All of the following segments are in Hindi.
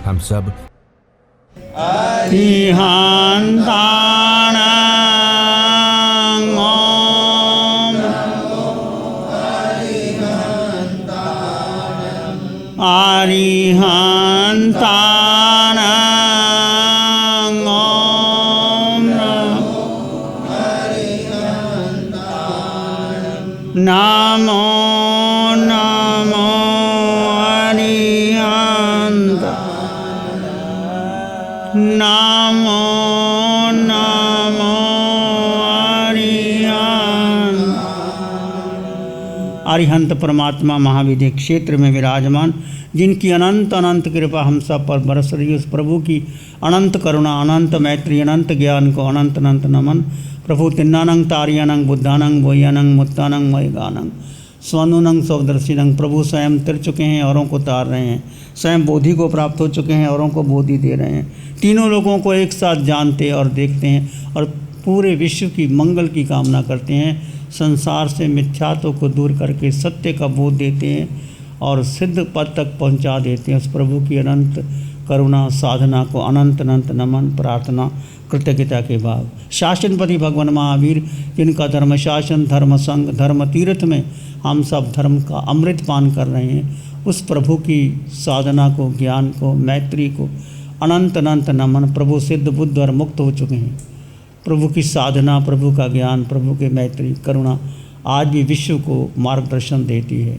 हम सब नमो नमो अरिहंत नमो नमो अरिहंत। अरिहंत परमात्मा महाविद्य क्षेत्र में विराजमान, जिनकी अनंत अनंत कृपा हम सब पर बरस रही है, उस प्रभु की अनंत करुणा, अनंत मैत्री, अनंत ज्ञान को अनंत अनंत नमन। प्रभु तिन्नानंग तारियानंग बुद्धानंग बोयानंग मुत्तानंग वैगानंग स्वनुनंग स्वदर्शिनंग। प्रभु स्वयं तिर चुके हैं, औरों को तार रहे हैं, स्वयं बोधि को प्राप्त हो चुके हैं, औरों को बोधि दे रहे हैं, तीनों लोगों को एक साथ जानते और देखते हैं और पूरे विश्व की मंगल की कामना करते हैं। संसार से मिथ्यात्व को दूर करके सत्य का बोध देते हैं और सिद्ध पद तक पहुंचा देते हैं। उस प्रभु की अनंत करुणा साधना को अनंत अनंत नमन प्रार्थना कृतज्ञता के भाव। शासनपति भगवान महावीर, जिनका धर्म शासन धर्म संग धर्म तीर्थ में हम सब धर्म का अमृत पान कर रहे हैं, उस प्रभु की साधना को, ज्ञान को, मैत्री को अनंत अनंत नमन। प्रभु सिद्ध बुद्ध और मुक्त हो चुके हैं। प्रभु की साधना, प्रभु का ज्ञान, प्रभु के मैत्री करुणा आज भी विश्व को मार्गदर्शन देती है।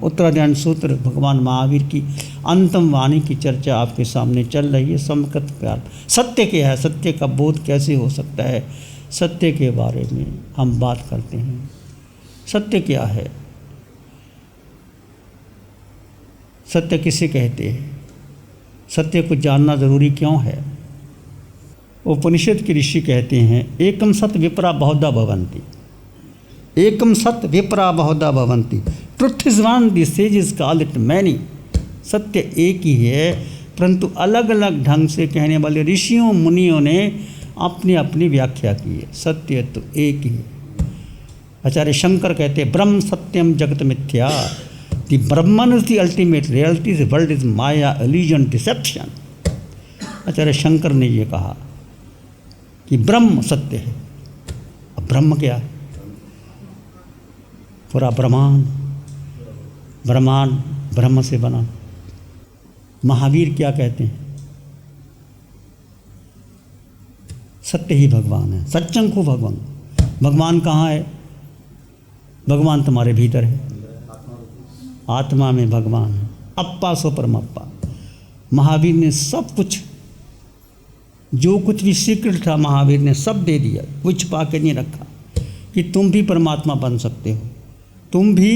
उत्तरायण सूत्र भगवान महावीर की अंतिम वाणी की चर्चा आपके सामने चल रही है। समकृत प्यार सत्य क्या है, सत्य का बोध कैसे हो सकता है, सत्य के बारे में हम बात करते हैं। सत्य क्या है, सत्य किसे कहते हैं, सत्य को जानना ज़रूरी क्यों है। उपनिषद के ऋषि कहते हैं एकम सत विपरा बहुधा भवन्ति, एकम सत विपरा बहुधा भवन्ति, truth is one, the sages call it many. सत्य एक ही है, परंतु अलग अलग ढंग से कहने वाले ऋषियों मुनियों ने अपनी अपनी व्याख्या की है। सत्य तो एक ही है। आचार्य शंकर कहते हैं ब्रह्म सत्यम जगत मिथ्या, the Brahman is the ultimate reality, the world is maya illusion deception. Acharya Shankar ने ये कहा कि ब्रह्म सत्य है। अब ब्रह्म क्या है, पूरा ब्रह्मांड, ब्रह्मांड ब्रह्म से बना। महावीर क्या कहते हैं, सत्य ही भगवान है, सच्चंग को भगवान। भगवान कहाँ है, भगवान तुम्हारे भीतर है, आत्मा में भगवान है। अप्पा सो परमप्पा। महावीर ने सब कुछ, जो कुछ भी सीक्रेट था महावीर ने सब दे दिया, कुछ पा के नहीं रखा कि तुम भी परमात्मा बन सकते हो, तुम भी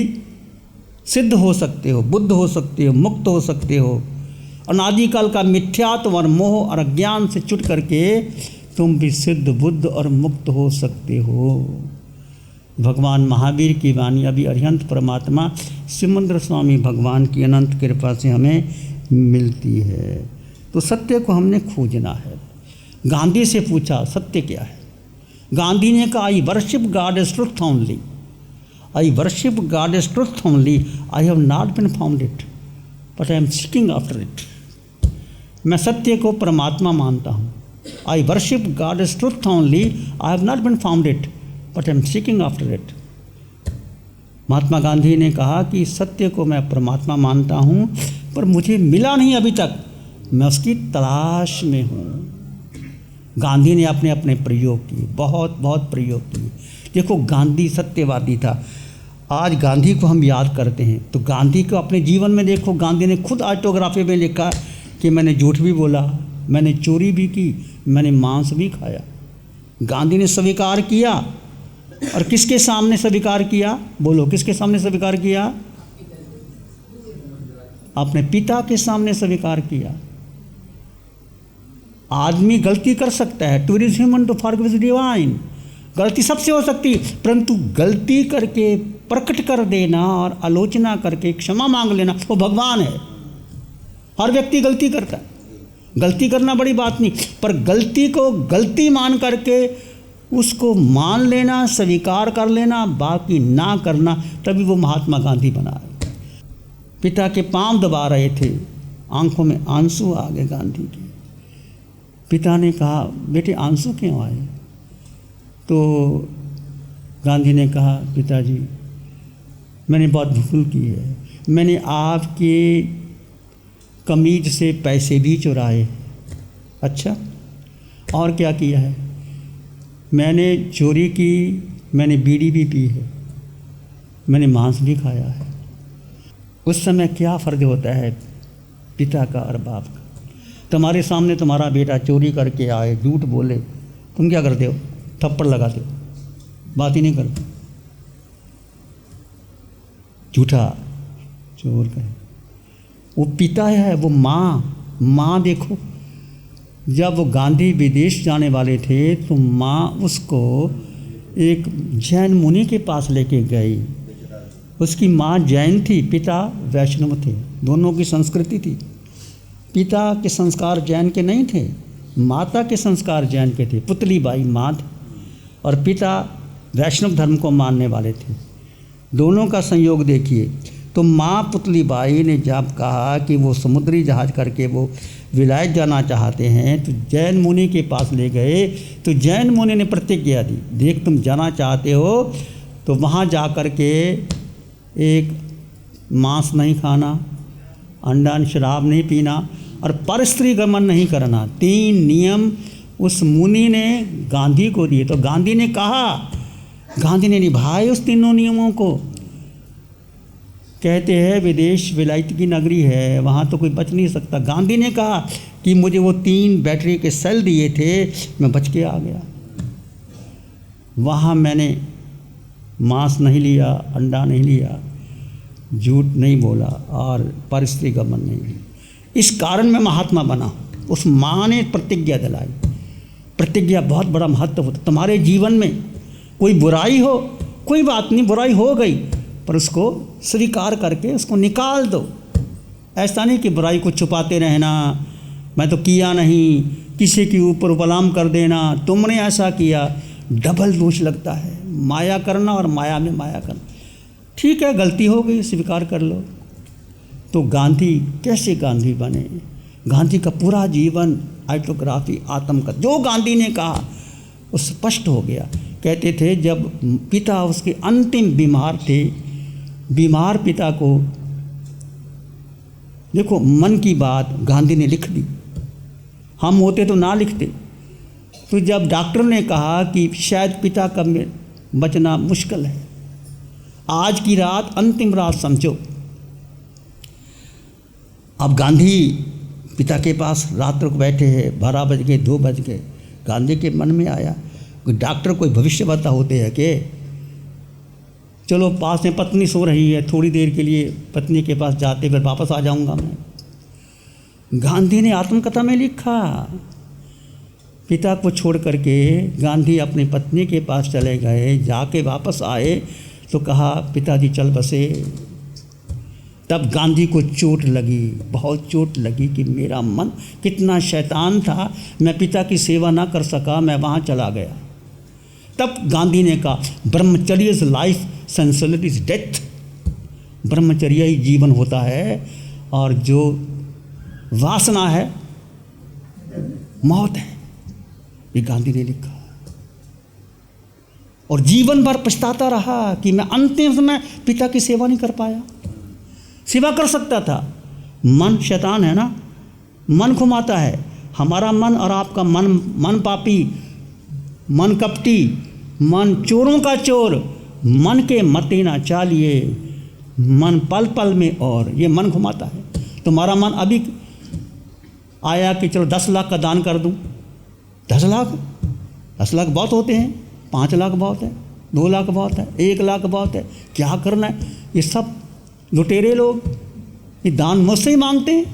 सिद्ध हो सकते हो, बुद्ध हो सकते हो, मुक्त हो सकते हो। अनादिकाल का मिथ्यात्व और मोह और अज्ञान से छूट करके तुम भी सिद्ध बुद्ध और मुक्त हो सकते हो। भगवान महावीर की वाणी अभी अरिहंत परमात्मा सिमंदर स्वामी भगवान की अनंत कृपा से हमें मिलती है। तो सत्य को हमने खोजना है। गांधी से पूछा सत्य क्या है, गांधी ने कहा आई worship God is truth only, I worship God as truth only. I have not been found it, but I am seeking after it. मैं सत्य को परमात्मा मानता हूँ। I worship God as truth only. I have not been found it, but I am seeking after it. Mahatma Gandhi ने कहा कि सत्य को मैं परमात्मा मानता हूँ, पर मुझे मिला नहीं अभी तक, मैं उसकी तलाश में हूँ। गांधी ने अपने अपने प्रयोग किए, बहुत बहुत प्रयोग किए। देखो गांधी सत्यवादी था। आज गांधी को हम याद करते हैं तो गांधी को अपने जीवन में देखो, गांधी ने खुद ऑटोग्राफी में लिखा कि मैंने झूठ भी बोला, मैंने चोरी भी की, मैंने मांस भी खाया। गांधी ने स्वीकार किया, और किसके सामने स्वीकार किया, बोलो किसके सामने स्वीकार किया, अपने पिता के सामने स्वीकार किया। आदमी गलती कर सकता है, to is human to forgive is divine. गलती सबसे हो सकती, परंतु गलती करके प्रकट कर देना और आलोचना करके क्षमा मांग लेना वो भगवान है। हर व्यक्ति गलती करता है, गलती करना बड़ी बात नहीं, पर गलती को गलती मान करके उसको मान लेना, स्वीकार कर लेना, बाकी ना करना, तभी वो महात्मा गांधी बना है। पिता के पांव दबा रहे थे, आंखों में आंसू आ गए गांधी के। पिता ने कहा, बेटे आंसू क्यों आए? तो गांधी ने कहा, पिताजी मैंने बहुत भूल की है, मैंने आपके कमीज से पैसे भी चुराए। अच्छा, और क्या किया है? मैंने चोरी की, मैंने बीड़ी भी पी है, मैंने मांस भी खाया है। उस समय क्या फ़र्क होता है पिता का और बाप का? तुम्हारे सामने तुम्हारा बेटा चोरी करके आए, झूठ बोले, तुम क्या करते हो? थप्पड़ लगाते हो, बात ही नहीं करते। झूठा चोर का वो पिता है, वो माँ देखो, जब वो गांधी विदेश जाने वाले थे तो माँ उसको एक जैन मुनि के पास लेके गई। उसकी माँ जैन थी, पिता वैष्णव थे, दोनों की संस्कृति थी। पिता के संस्कार जैन के नहीं थे, माता के संस्कार जैन के थे। पुतली बाई माँ थी और पिता वैष्णव धर्म को मानने वाले थे। दोनों का संयोग देखिए। तो माँ पुतली बाई ने जब कहा कि वो समुद्री जहाज़ करके वो विलायत जाना चाहते हैं, तो जैन मुनि के पास ले गए। तो जैन मुनि ने प्रतिज्ञा दी, देख तुम जाना चाहते हो तो वहाँ जा कर के एक मांस नहीं खाना, अंडा शराब नहीं पीना और परस्त्री गमन नहीं करना। 3 नियम उस मुनि ने गांधी को दिए। तो गांधी ने कहा, गांधी ने निभाए उस तीनों नियमों को। कहते हैं विदेश विलायत की नगरी है, वहाँ तो कोई बच नहीं सकता। गांधी ने कहा कि मुझे वो 3 बैटरी के सेल दिए थे, मैं बच के आ गया। वहाँ मैंने मांस नहीं लिया, अंडा नहीं लिया, झूठ नहीं बोला और परस्त्री गमन नहीं लिया। इस कारण मैं महात्मा बना। उस माँ ने प्रतिज्ञा दिलाई। प्रतिज्ञा बहुत बड़ा महत्व होता। तुम्हारे जीवन में कोई बुराई हो, कोई बात नहीं, बुराई हो गई, पर उसको स्वीकार करके उसको निकाल दो। ऐसा नहीं कि बुराई को छुपाते रहना, मैं तो किया नहीं, किसी के ऊपर उपलाम कर देना, तुमने ऐसा किया, डबल दोष लगता है। माया करना और माया में माया करना। ठीक है, गलती हो गई, स्वीकार कर लो। तो गांधी कैसे गांधी बने? गांधी का पूरा जीवन ऑटोग्राफी आत्म का, जो गांधी ने कहा वो स्पष्ट हो गया। कहते थे जब पिता उसके अंतिम बीमार थे, बीमार पिता को, देखो मन की बात गांधी ने लिख दी, हम होते तो ना लिखते। तो जब डॉक्टर ने कहा कि शायद पिता का बचना मुश्किल है, आज की रात अंतिम रात समझो। अब गांधी पिता के पास रात को बैठे हैं, 12 बज गए, 2 बज गए। गांधी के मन में आया, कोई डॉक्टर कोई भविष्यवक्ता होते हैं कि चलो पास में पत्नी सो रही है, थोड़ी देर के लिए पत्नी के पास जाते फिर वापस आ जाऊंगा मैं। गांधी ने आत्मकथा में लिखा, पिता को छोड़ करके गांधी अपनी पत्नी के पास चले गए, जाके वापस आए तो कहा पिताजी चल बसे। तब गांधी को चोट लगी, बहुत चोट लगी कि मेरा मन कितना शैतान था, मैं पिता की सेवा ना कर सका, मैं वहाँ चला गया। तब गांधी ने कहा ब्रह्मचर्य is life, sensuality is death. ब्रह्मचर्य ही जीवन होता है और जो वासना है मौत है। ये गांधी ने लिखा और जीवन भर पछताता रहा कि मैं अंतिम समय पिता की सेवा नहीं कर पाया। सेवा कर सकता था। मन शैतान है ना, मन घुमाता है। हमारा मन और आपका मन पापी, मन कपटी, मन चोरों का चोर, मन के मते ना चालिए, मन पल पल में और ये मन घुमाता है। तुम्हारा मन अभी आया कि चलो 10 लाख का दान कर दूं। 10 लाख बहुत होते हैं, 5 लाख बहुत है, 2 लाख बहुत है, 1 लाख बहुत है, क्या करना है? ये सब लुटेरे लोग ये दान मुझसे ही मांगते हैं,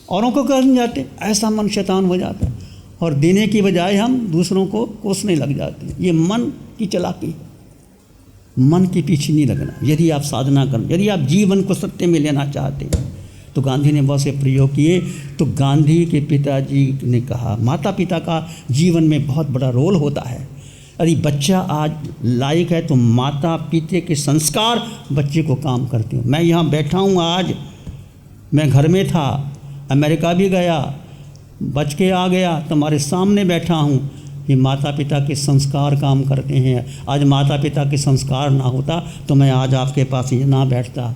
औरों को करने जाते। ऐसा मन शैतान हो जाता है और देने की बजाय हम दूसरों को कोसने लग जाते हैं। ये मन की चालाकी है। मन के पीछे नहीं लगना। यदि आप साधना करना, यदि आप जीवन को सत्य में लेना चाहते हैं तो गांधी ने बहुत से प्रयोग किए। तो गांधी के पिताजी ने कहा, माता पिता का जीवन में बहुत बड़ा रोल होता है। यदि बच्चा आज लायक है तो माता पिता के संस्कार बच्चे को काम करते हैं। मैं यहाँ बैठा हूँ, आज मैं घर में था, अमेरिका भी गया, बच के आ गया, तुम्हारे सामने बैठा हूँ। ये माता पिता के संस्कार काम करते हैं। आज माता पिता के संस्कार ना होता तो मैं आज आपके पास ही ना बैठता,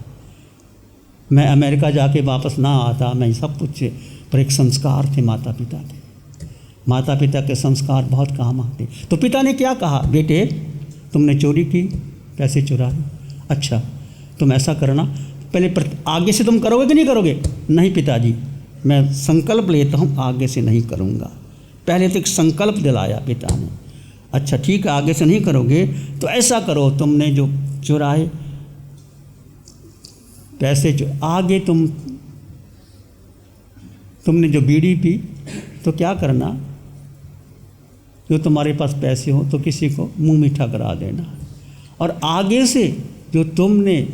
मैं अमेरिका जाके वापस ना आता, मैं सब कुछ, पर एक संस्कार थे माता पिता के। माता पिता के संस्कार बहुत काम आते। तो पिता ने क्या कहा, बेटे तुमने चोरी की, पैसे चुराए, अच्छा तुम ऐसा करना, पहले आगे से तुम करोगे कि नहीं करोगे? नहीं पिताजी, मैं संकल्प लेता हूँ आगे से नहीं करूँगा। पहले तो एक संकल्प दिलाया पिता ने। अच्छा ठीक है, आगे से नहीं करोगे तो ऐसा करो, तुमने जो चुराए पैसे, आगे तुमने जो बीड़ी पी तो क्या करना, जो तुम्हारे पास पैसे हो तो किसी को मुंह मीठा करा देना, और आगे से जो तुमने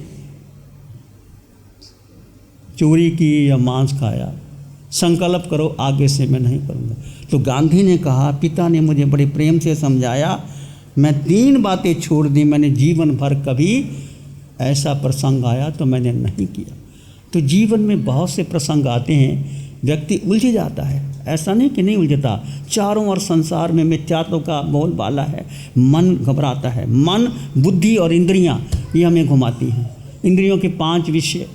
चोरी की या मांस खाया, संकल्प करो आगे से मैं नहीं करूँगा। तो गांधी ने कहा, पिता ने मुझे बड़े प्रेम से समझाया, मैं 3 बातें छोड़ दी, मैंने जीवन भर कभी ऐसा प्रसंग आया तो मैंने नहीं किया। तो जीवन में बहुत से प्रसंग आते हैं, व्यक्ति उलझ जाता है, ऐसा नहीं कि नहीं उलझता। चारों ओर संसार में मिथ्यात्व का बोलबाला है, मन घबराता है। मन, बुद्धि और इंद्रियां ये हमें घुमाती हैं। इंद्रियों के 5 विषय,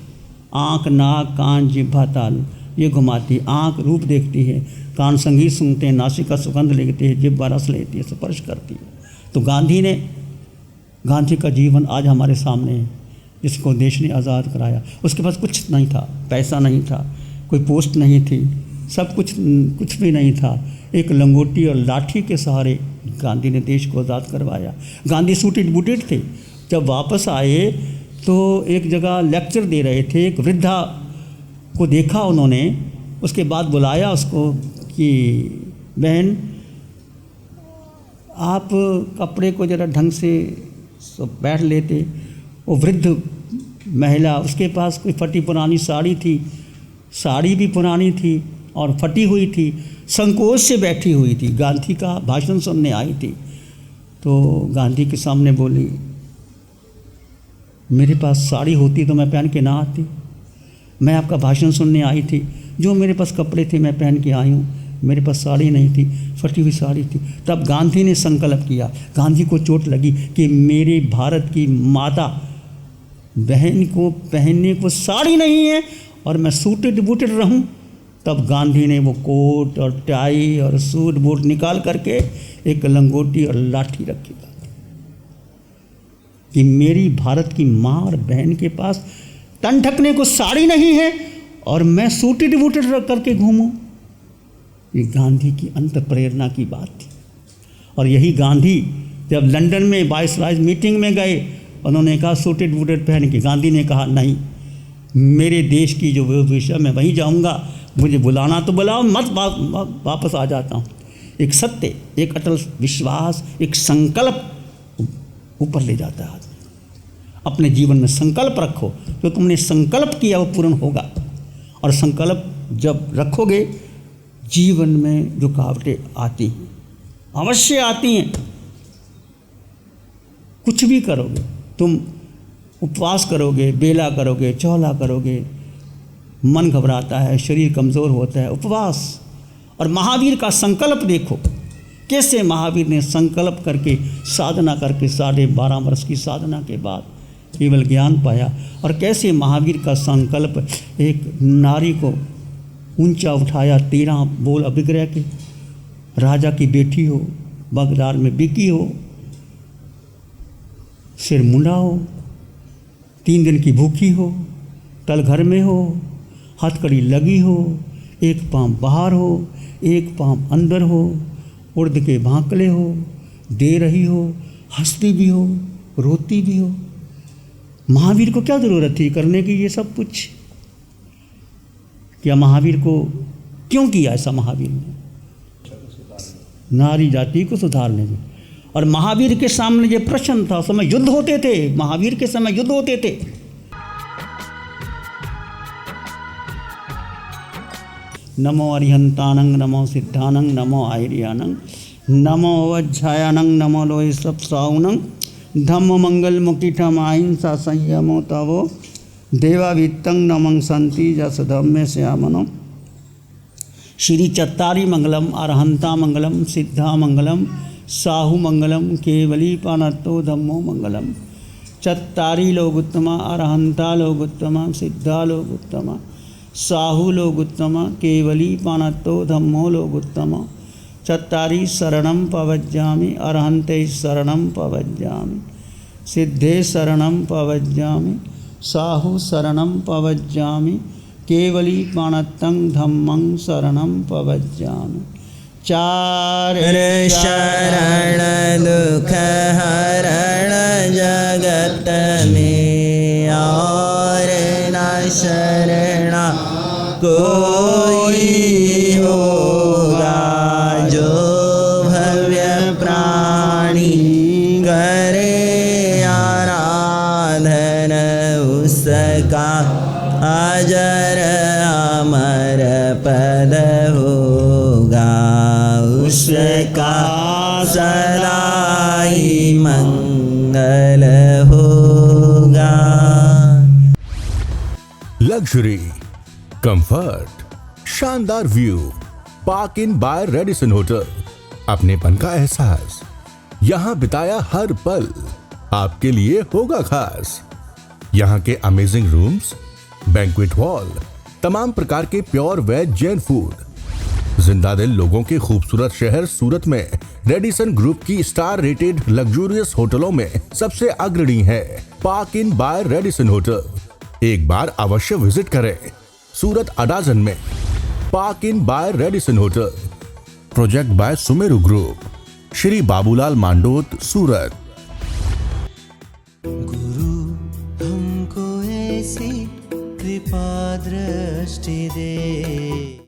आँख, नाक, कान, जिह्वा, तालु, ये घुमाती। आँख रूप देखती है, कान संगीत सुनते हैं, नासिका सुगंध लेती है, जिह्वा रस लेती है, स्पर्श करती है। तो गांधी का जीवन आज हमारे सामने है, जिसको देश ने आज़ाद कराया। उसके पास कुछ नहीं था, पैसा नहीं था, कोई पोस्ट नहीं थी, सब कुछ भी नहीं था। एक लंगोटी और लाठी के सहारे गांधी ने देश को आज़ाद करवाया। गांधी सूटेड बूटेड थे। जब वापस आए तो एक जगह लेक्चर दे रहे थे, एक वृद्धा को देखा उन्होंने, उसके बाद बुलाया उसको कि बहन आप कपड़े को ज़रा ढंग से बैठ लेते। वो वृद्ध महिला, उसके पास कोई फटी पुरानी साड़ी थी, साड़ी भी पुरानी थी और फटी हुई थी, संकोच से बैठी हुई थी। गांधी का भाषण सुनने आई थी। तो गांधी के सामने बोली, मेरे पास साड़ी होती तो मैं पहन के ना आती, मैं आपका भाषण सुनने आई थी, जो मेरे पास कपड़े थे मैं पहन के आई हूँ, मेरे पास साड़ी नहीं थी, फटी हुई साड़ी थी। तब गांधी ने संकल्प किया। गांधी को चोट लगी कि मेरे भारत की माता बहन को पहनने को साड़ी नहीं है और मैं सूटेड बूटेड रहूं। तब गांधी ने वो कोट और टाई और सूट बूट निकाल करके एक लंगोटी और लाठी रखी कि मेरी भारत की माँ और बहन के पास तन ढकने को साड़ी नहीं है और मैं सूटेड बूटेड रख करके घूमूं। ये गांधी की अंत प्रेरणा की बात थी। और यही गांधी जब लंदन में वाइसराय मीटिंग में गए, उन्होंने कहा सूटेड बूटेड पहन के, गांधी ने कहा नहीं, मेरे देश की जो विषय मैं वहीं जाऊंगा, मुझे बुलाना तो बुलाओ, मत वापस आ जाता हूँ। एक सत्य, एक अटल विश्वास, एक संकल्प ऊपर ले जाता है आदमी। अपने जीवन में संकल्प रखो, जो तुमने संकल्प किया वो पूर्ण होगा। और संकल्प जब रखोगे, जीवन में रुकावटें आती हैं, अवश्य आती हैं। कुछ भी करोगे, तुम उपवास करोगे, बेला करोगे, चौला करोगे, मन घबराता है, शरीर कमज़ोर होता है, उपवास। और महावीर का संकल्प देखो, कैसे महावीर ने संकल्प करके, साधना करके 12.5 वर्ष की साधना के बाद केवल ज्ञान पाया। और कैसे महावीर का संकल्प एक नारी को ऊंचा उठाया, 13 बोल अभिग्रह के, राजा की बेटी हो, बगदाद में बिकी हो, सिर मुंडा हो, 3 दिन की भूखी हो, तल घर में हो, हथकड़ी लगी हो, एक पाँव बाहर हो, एक पाँव अंदर हो, उर्द के भांकले हो, दे रही हो, हंसती भी हो, रोती भी हो। महावीर को क्या ज़रूरत थी करने की ये सब कुछ? क्या महावीर को क्यों किया ऐसा? महावीर ने नारी जाति को सुधारने में। और महावीर के सामने ये प्रश्न था, समय युद्ध होते थे, महावीर के समय युद्ध होते थे। नमो अरिहंतानंग, नमो सिद्धानंग, नमो आयरियानंग, नमो अवध्यायानंग, नमो लोहि सप्साउनंग, धम्म मंगल मुकिठम अहिंसा संयमो तवो देवावित्तं नमं संति जस धम्मे श्यामनो श्री चत्तारी मंगलम अरहंता मंगलम सिद्धा मंगलम साहु मंगलम केवली पानत्तो धम्मो मंगलम। चत्तारी लोग उत्तमा अरहंता लोग उत्तमा सिद्धा लोग उत्तमा साहु लोग उत्तमा केवली पानत्तो धम्मो लोग उत्तमा। चत्तारी शरणं पवज्जामि अरहंते शरणं पवज्जामि सिद्धे शरणं पवज्जामि साहु शरणं पवज्जामि केवली पाणत्तं धम्मं शरणं पवज्जामि। चार शरण दुख हरण जगत में और न शरणा कोई होगा। जो भव्य प्राणी करे आराधन उसका अजर अमर पद होगा। उसका सदा ही मंगल होगा। लग्जरी, कंफर्ट, शानदार view, park inn by Radisson hotel. अपनेपन का एहसास, यहाँ बिताया हर पल आपके लिए होगा खास। यहाँ के अमेजिंग रूम्स, बैंक्वेट हॉल, तमाम प्रकार के प्योर वेज जैन फूड। जिंदा दिल लोगों के खूबसूरत शहर सूरत में रेडिसन ग्रुप की स्टार रेटेड लग्जूरियस होटलों में सबसे अग्रणी है park inn by Radisson hotel. एक बार अवश्य विजिट करें सूरत अडाजन में park inn by Radisson hotel. Project by Sumeru group, Shri Babulal Mandot, Surat. गुरु हमको ऐसी कृपा दृष्टि दे।